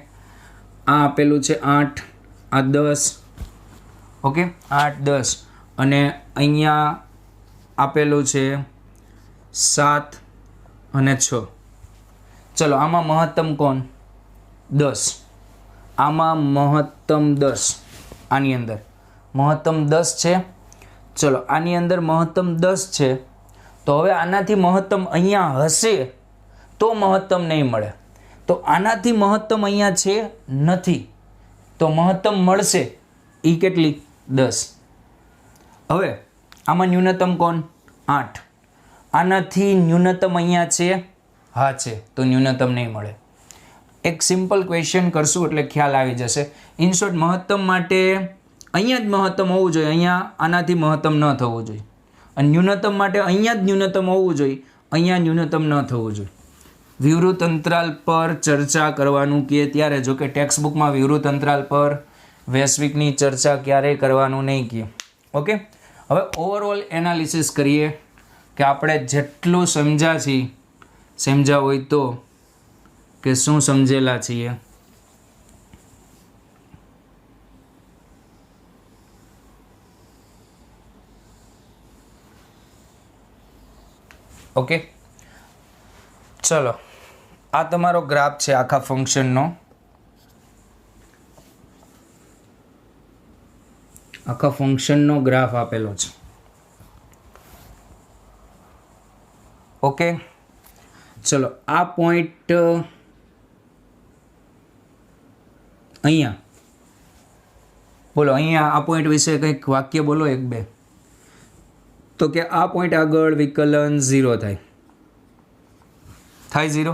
આ આપેલું છે 8, આ 10. ઓકે, 8 10 અને અહીંયા આપેલું છે 7 અને 6. ચલો, આમાં મહત્તમ કોણ? 10. આમાં મહત્તમ 10. આની અંદર મહત્તમ 10 છે. ચલો, આની અંદર મહત્તમ 10 છે. તો હવે આનાથી મહત્તમ અહીંયા હશે તો મહત્તમ નહીં મળે. તો આનાથી મહત્તમ અહીંયા છે નથી, તો મહત્તમ મળશે એ કેટલી? 10. હવે આમાં ન્યૂનતમ કોણ? 8. આનાથી ન્યૂનતમ અહીંયા છે? હા છે, તો ન્યૂનતમ નહીં મળે. એક સિમ્પલ ક્વેશ્ચન કરશું એટલે ખ્યાલ આવી જશે. ઇન શોર્ટ, મહત્તમ માટે અહીંયા જ મહત્તમ હોવું જોઈએ, અહીંયા આનાથી મહત્તમ ન થવું જોઈએ. અને ન્યૂનતમ માટે અહીંયા જ ન્યૂનતમ હોવું જોઈએ, અહીંયા ન્યૂનતમ ન થવું જોઈએ. વિવૃત અંતરાલ પર ચર્ચા કરવાનું કે ત્યારે, જો કે ટેક્સ્ટ બુકમાં વિવૃત અંતરાલ પર વૈશ્વિકની ચર્ચા ક્યારેય કરવાનું નહીં કહે. ઓકે, હવે ઓવરઓલ એનાલિસિસ કરીએ કે આપણે જેટલું સમજ્યા હોય તો કે શું સમજેલા છીએ. ઓકે, ચલો, આ તમારો ગ્રાફ છે આખા ફંક્શનનો. આખા ફંક્શનનો ગ્રાફ આપેલો છે. ઓકે, ચલો, આ પોઈન્ટ અહીંયા બોલો, અહીંયા આ પોઈન્ટ વિશે કંઈક વાક્ય બોલો, 1-2. તો કે આ પોઈન્ટ આગળ વિકલન 0 થાય 0,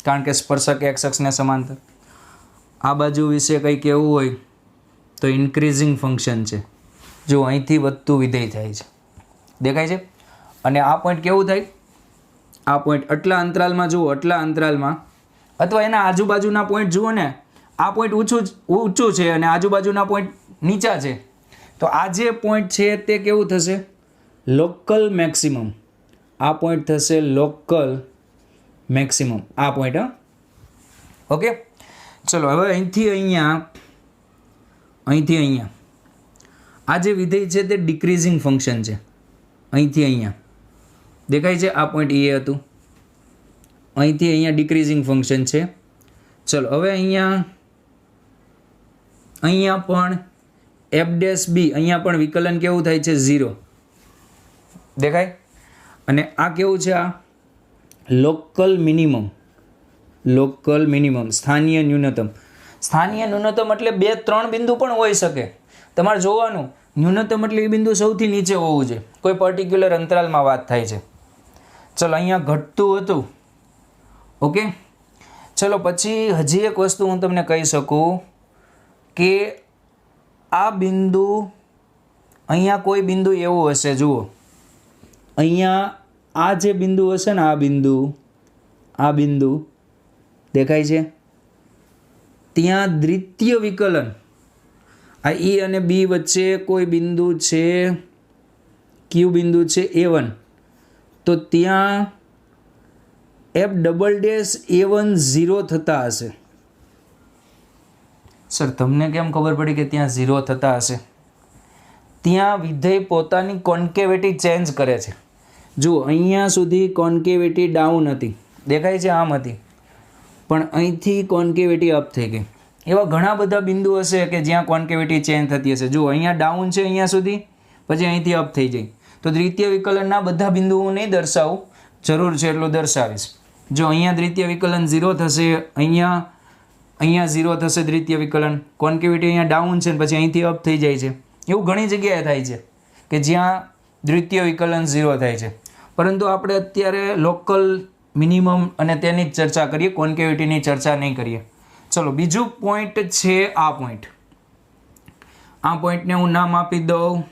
કારણ કે સ્પર્શક એક્સ અક્ષને સમાંતર. આ બાજુ વિશે કંઈ કહેવું હોય તો ઇન્ક્રીઝિંગ ફંક્શન છે. જો અહીંથી વધતું વિધેય થાય છે, દેખાય છે. અને આ પોઈન્ટ કેવું થાય? આ પોઈન્ટ આટલા અંતરાલમાં જુઓ, આટલા અંતરાલમાં, અથવા એના આજુબાજુના પોઈન્ટ જુઓ ને, આ પોઈન્ટ ઊંચું છે અને આજુબાજુના પોઈન્ટ નીચા છે. તો આ જે પોઈન્ટ છે તે કેવું થશે? Local maximum. આ પોઈન્ટ થશે લોકલ મેક્સિમમ, આ પોઈન્ટ. ઓકે, ચલો, હવે અહીંથી અહીંયા આ જે વિધેય છે તે ડિક્રીઝિંગ ફંક્શન છે. અહીંથી અહીંયા દેખાય છે, આ પોઈન્ટ એ હતું, અહીંથી અહીંયા ડિક્રીઝિંગ ફંક્શન છે. ચલો, હવે અહીંયા પણ f' b, અહીંયા પણ વિકલન કેવું થાય છે? 0, દેખાય. અને આ કેવું છે? આ લોકલ મિનિમમ, સ્થાનીય ન્યૂનતમ. સ્થાનીય ન્યૂનતમ એટલે 2-3 બિંદુ પણ હોઈ શકે. તમારે જોવાનું, ન્યૂનતમ એટલે એ બિંદુ સૌથી નીચે હોવું જોઈએ. કોઈ પર્ટિક્યુલર અંતરાલમાં વાત થાય છે. ચલો, અહીંયા ઘટતું હતું. ઓકે, ચલો, પછી હજી એક વસ્તુ હું તમને કહી શકું કે આ બિંદુ, અહીંયા કોઈ બિંદુ એવું હશે, જુઓ, અહીંયા આ જે બિંદુ હશે ને, આ બિંદુ દેખાય છે, ત્યાં દ્વિતીય વિકલન, આ E અને B વચ્ચે કોઈ બિંદુ છે, કયું બિંદુ છે? A1. તો ત્યાં f''A1 0 થતા હશે. સર, તમને કેમ ખબર પડી કે ત્યાં 0 થતા હશે? ત્યાં વિધેય પોતાની કોન્કેવિટી ચેન્જ કરે છે. જુઓ, અહીંયા સુધી કોન્કેવિટી ડાઉન હતી, દેખાય છે, આમ હતી, પણ અહીંથી કોન્કેવિટી અપ થઈ ગઈ. એવા ઘણા બધા બિંદુ હશે કે જ્યાં કોન્કેવિટી ચેન્જ થતી હશે. જુઓ, અહીંયા ડાઉન છે અહીંયા સુધી, પછી અહીંથી અપ થઈ જાય. તો દ્વિતીય વિકલનના બધા બિંદુઓ નહીં દર્શાવું, જરૂર છે એટલું દર્શાવીશ. જો અહીંયા દ્વિતીય વિકલન 0 થશે, અહીંયા 0 થશે દ્વિતીય વિકલન, કોન્કેવિટી અહીંયા ડાઉન છે પછી અહીંથી અપ થઈ જાય છે. એવું ઘણી જગ્યાએ થાય છે કે જ્યાં દ્વિતીય વિકલન 0 થાય છે. પરંતુ આપણે અત્યારે લોકલ મિનિમમ અને તેની જ ચર્ચા કરીએ, કોન્કેવિટીની ચર્ચા નહીં કરીએ. ચલો, બીજું પોઈન્ટ છે આ પોઈન્ટ. આ પોઈન્ટને હું નામ આપી દઉં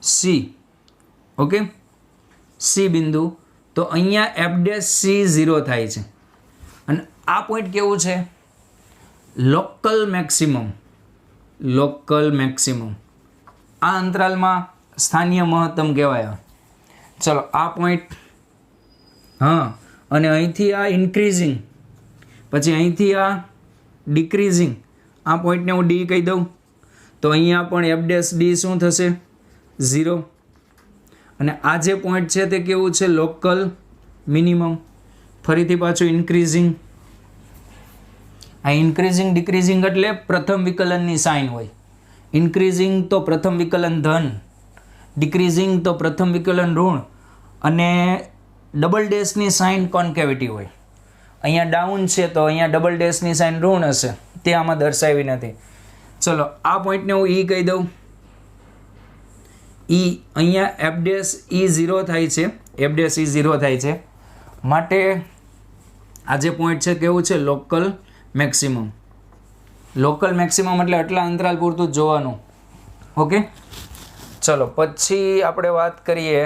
C. ઓકે, C બિંદુ. તો અહીંયા f'(c) 0 થાય છે. અને આ પોઈન્ટ કેવું છે? Local maximum. આ અંતરાલમાં સ્થાનીય મહત્તમ કહેવાય. ચલો, આ પોઈન્ટ, હા, અને અહીંથી આ ઇન્ક્રીઝિંગ, પછી અહીંથી આ ડિક્રીઝિંગ. આ પોઈન્ટને હું D કહી દઉં. તો અહીંયા પણ f'(d) શું થશે? 0. અને આ જે પોઈન્ટ છે તે કેવું છે? Local minimum. ફરીથી પાછું ઇન્ક્રીઝિંગ. આ ઇન્ક્રીઝિંગ ડિક્રીઝિંગ એટલે પ્રથમ વિકલનની સાઇન હોય. ઇન્ક્રીઝિંગ તો પ્રથમ વિકલન ધન, ડિક્રીઝિંગ તો પ્રથમ વિકલન ઋણ, અને ડબલ ડેશની સાઇન કોન્કેવિટી હોય. અહીંયા ડાઉન છે તો અહીંયા ડબલ ડેશની સાઇન ઋણ હશે, તે આમાં દર્શાવી નથી. ચલો આ પોઈન્ટને હું ઈ કહી દઉં. ઈ અહીંયા એફ ડેશ ઈ 0 થાય છે, એફ ડેશ ઈ 0 થાય છે, માટે આ જે પોઈન્ટ છે કેવું છે? Local maximum. લોકલ મેક્સિમમ એટલે આટલા અંતરાલ પૂરતું જ જોવાનું. ઓકે, ચલો પછી આપણે વાત કરીએ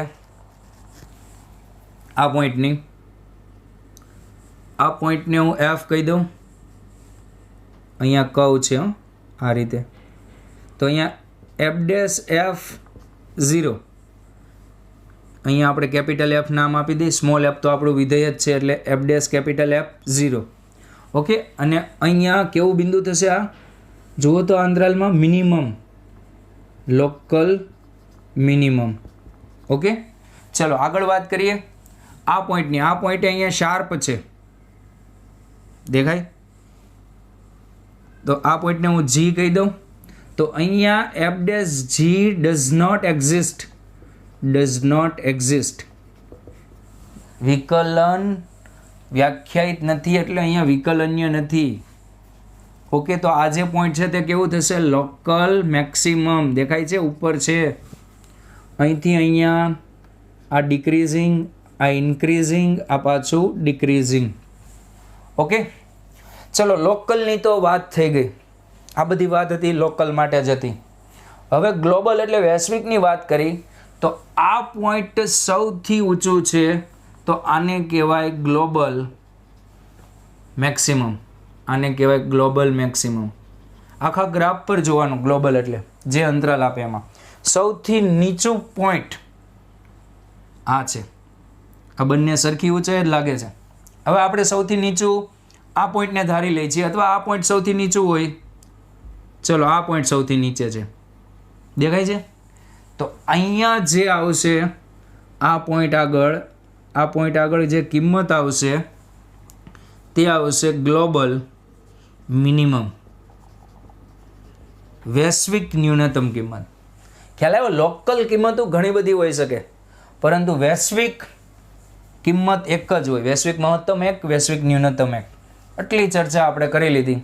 આ પોઈન્ટની. આ પોઈન્ટને હું એફ કહી દઉં. અહીંયા કર્વ છે આ રીતે, તો અહીંયા એફ ડેશ એફ 0, અહીંયા આપણે કેપિટલ એફ નામ આપી દઈએ, સ્મોલ એફ તો આપણું વિધેય જ છે એટલે F dash capital F 0. Okay, અને અહીંયા કેવું બિંદુ થશે? આ જુઓ તો અંતરાલમાં મિનિમમ, લોકલ મિનિમમ. ઓકે, ચલો આગળ વાત કરીએ આ પોઈન્ટની. આ પોઈન્ટ અહીંયા શાર્પ છે, દેખાય? તો આ પોઈન્ટને હું જી કહી દઉં. તો અહીંયા F dash G does not exist, does not exist. વિકલન વ્યાખ્યાયિત નથી એટલે અહીંયા વિકલન્ય નથી. ઓકે, તો આ જે પોઈન્ટ છે તે કેવું થશે? Local maximum. દેખાય છે ઉપર છે, અહીંથી અહીંયા આ ડિક્રીઝિંગ, આ ઇન્ક્રીઝિંગ, આ પાછું ડિક્રીઝિંગ. ઓકે, ચલો લોકલની તો વાત થઈ ગઈ. આ બધી વાત હતી લોકલ માટે જ હતી. હવે ગ્લોબલ એટલે વૈશ્વિકની વાત કરી તો આ પોઈન્ટ સૌથી ઊંચું છે, તો આને કહેવાય ગ્લોબલ મેક્સિમમ. આને કહેવાય ગ્લોબલ મેક્સિમમ. આખા ગ્રાફ પર જોવાનું ગ્લોબલ એટલે જે અંતરાલ આપે એમાં સૌથી નીચું પોઈન્ટ આ છે. આ બંને સરખી ઊંચાઈ જ લાગે છે. હવે આપણે સૌથી નીચું આ પોઈન્ટને ધારી લઈએ છીએ, અથવા આ પોઈન્ટ સૌથી નીચું હોય. ચલો આ પોઈન્ટ સૌથી નીચે છે, દેખાય છે? તો અહીંયા જે આવશે આ પોઈન્ટ આગળ જે કિંમત આવશે તે આવશે ગ્લોબલ મિનિમમ, વૈશ્વિક ન્યૂનતમ કિંમત. ખ્યાલ આવ્યો? લોકલ કિંમતો ઘણી બધી હોઈ શકે, પરંતુ વૈશ્વિક કિંમત એક જ હોય. વૈશ્વિક મહત્તમ એક, વૈશ્વિક ન્યૂનતમ એક. આટલી ચર્ચા આપણે કરી લીધી.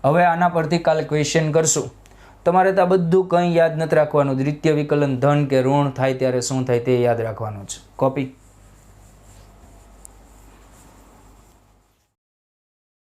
હવે આના પરથી કાલે ક્વેશ્ચન કરશું. તમારે તો આ બધું કંઈ યાદ નથી રાખવાનું. દ્વિતીય વિકલન ધન કે ઋણ થાય ત્યારે શું થાય તે યાદ રાખવાનું છે. કોપી.